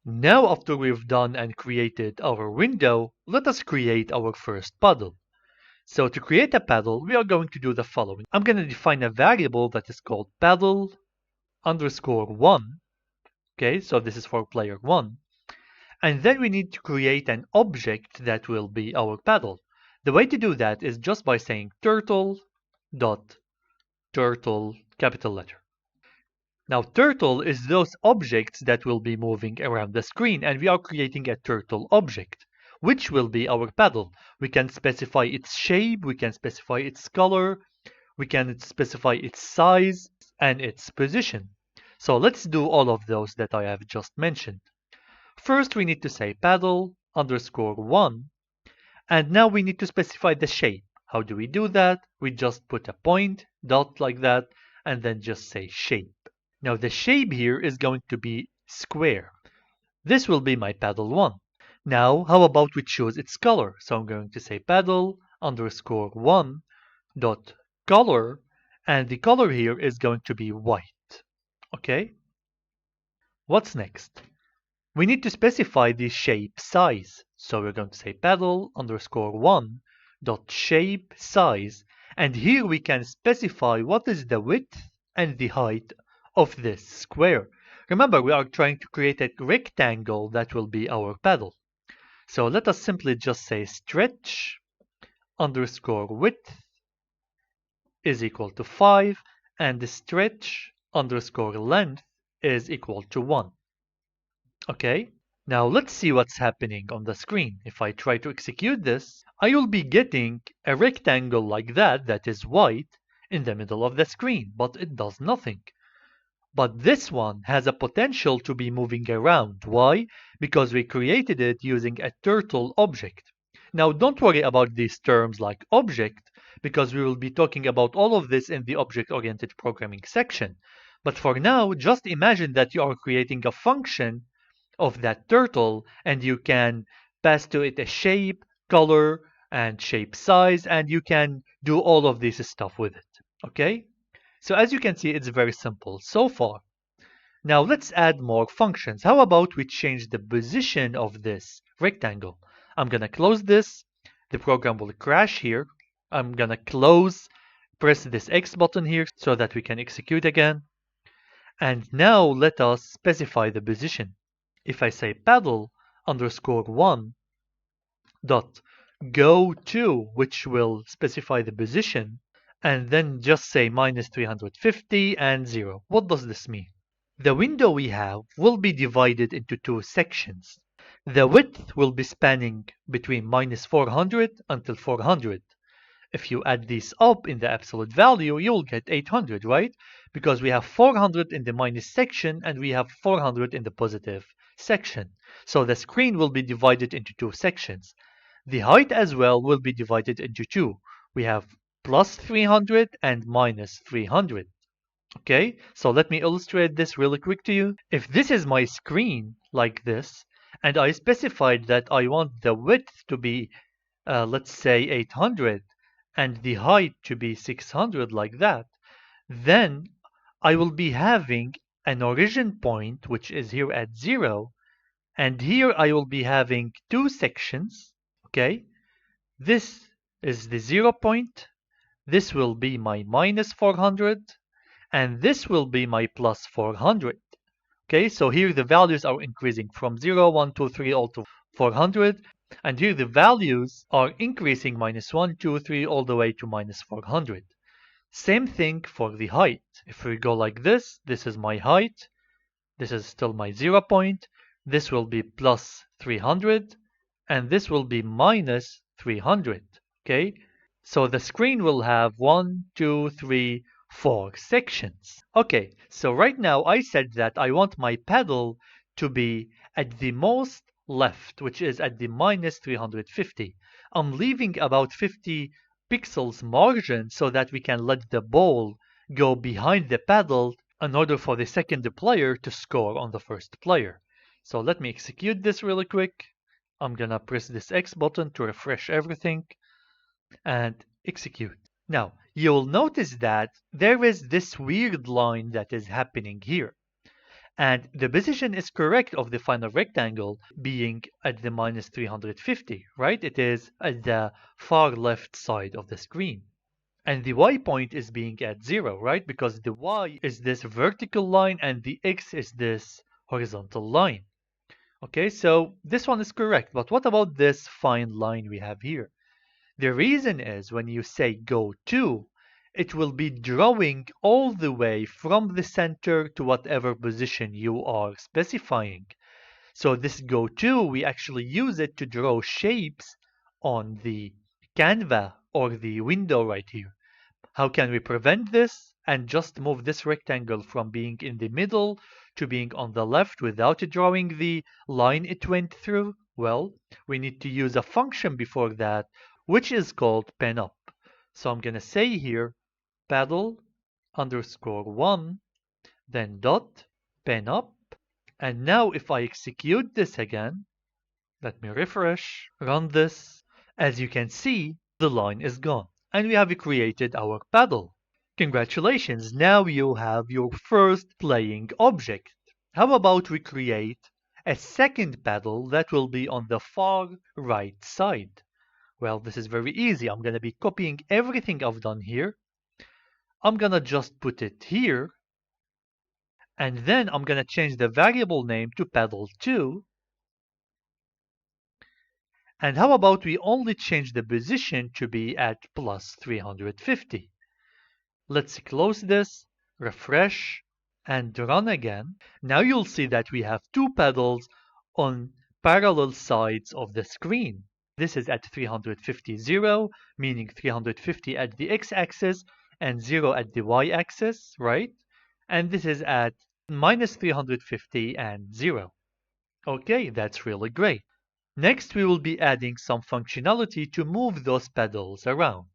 Now after we've done and created our window, let us create our first paddle. So to create a paddle, we are going to do the following. I'm going to define a variable that is called paddle underscore 1. Okay, so this is for player 1. And then we need to create an object that will be our paddle. The way to do that is just by saying turtle dot turtle capital letter. Now turtle is those objects that will be moving around the screen, and we are creating a turtle object, which will be our paddle. We can specify its shape, we can specify its color, we can specify its size and its position. So let's do all of those that I have just mentioned. First we need to say paddle underscore 1, and now we need to specify the shape. How do we do that? We just put a point, dot like that, and then just say shape. Now the shape here is going to be square. This will be my paddle 1. Now how about we choose its color? So I'm going to say paddle underscore 1 dot color, and the color here is going to be white. Okay? What's next? We need to specify the shape size. So we're going to say paddle underscore 1 dot shape size, and here we can specify what is the width and the height of this square. Remember, we are trying to create a rectangle that will be our paddle. So let us simply just say stretch underscore width is equal to 5, and the stretch underscore length is equal to 1. Okay, now let's see what's happening on the screen. If I try to execute this, I will be getting a rectangle like that is white in the middle of the screen, but it does nothing. But this one has a potential to be moving around. Why? Because we created it using a turtle object. Now don't worry about these terms like object, because we will be talking about all of this in the object-oriented programming section. But for now, just imagine that you are creating a function of that turtle, and you can pass to it a shape, color, and shape size, and you can do all of this stuff with it. Okay? So as you can see, it's very simple so far. Now let's add more functions. How about we change the position of this rectangle? I'm gonna close this. The program will crash here. I'm gonna press this X button here so that we can execute again. And now let us specify the position. If I say paddle underscore 1 dot go to, which will specify the position, and then just say minus 350 and 0. What does this mean? The window we have will be divided into two sections. The width will be spanning between minus 400 until 400. If you add these up in the absolute value, you will get 800, right? Because we have 400 in the minus section and we have 400 in the positive section. So the screen will be divided into two sections. The height as well will be divided into two. We have plus 300 and minus 300. Okay, so let me illustrate this really quick to you. If this is my screen like this, and I specified that I want the width to be, let's say 800, and the height to be 600 like that, then I will be having an origin point, which is here at 0, and here I will be having two sections. Okay, this is the 0 point, this will be my minus 400, and this will be my plus 400. Okay, so here the values are increasing from 0, 1, 2, 3 all to 400, and here the values are increasing minus 1, 2, 3 all the way to minus 400. Same thing for the height. If we go like this is my height, this is still my 0 point, this will be plus 300, and this will be minus 300. Okay, so the screen will have 1, 2, 3, 4 sections. Okay, so right now I said that I want my paddle to be at the most left, which is at the minus 350. I'm leaving about 50 pixels margin so that we can let the ball go behind the paddle in order for the second player to score on the first player. So let me execute this really quick. I'm gonna press this X button to refresh everything and execute. Now, you'll notice that there is this weird line that is happening here. And the position is correct of the final rectangle being at the minus 350, right? It is at the far left side of the screen. And the y point is being at 0, right? Because the y is this vertical line and the x is this horizontal line. Okay, so this one is correct. But what about this fine line we have here? The reason is when you say go to, it will be drawing all the way from the center to whatever position you are specifying. So this go to, we actually use it to draw shapes on the canvas or the window right here. How can we prevent this and just move this rectangle from being in the middle to being on the left without drawing the line it went through? Well, we need to use a function before that, which is called pinup. So I'm going to say here paddle underscore 1, then dot pinup. And now if I execute this again, let me refresh, run this. As you can see, the line is gone. And we have created our paddle. Congratulations, now you have your first playing object. How about we create a second paddle that will be on the far right side? Well, this is very easy. I'm going to be copying everything I've done here. I'm going to just put it here. And then I'm going to change the variable name to paddle2. And how about we only change the position to be at plus 350? Let's close this, refresh, and run again. Now you'll see that we have two paddles on parallel sides of the screen. This is at 350, 0, meaning 350 at the x-axis and 0 at the y-axis, right? And this is at minus 350 and 0. Okay, that's really great. Next, we will be adding some functionality to move those pedals around.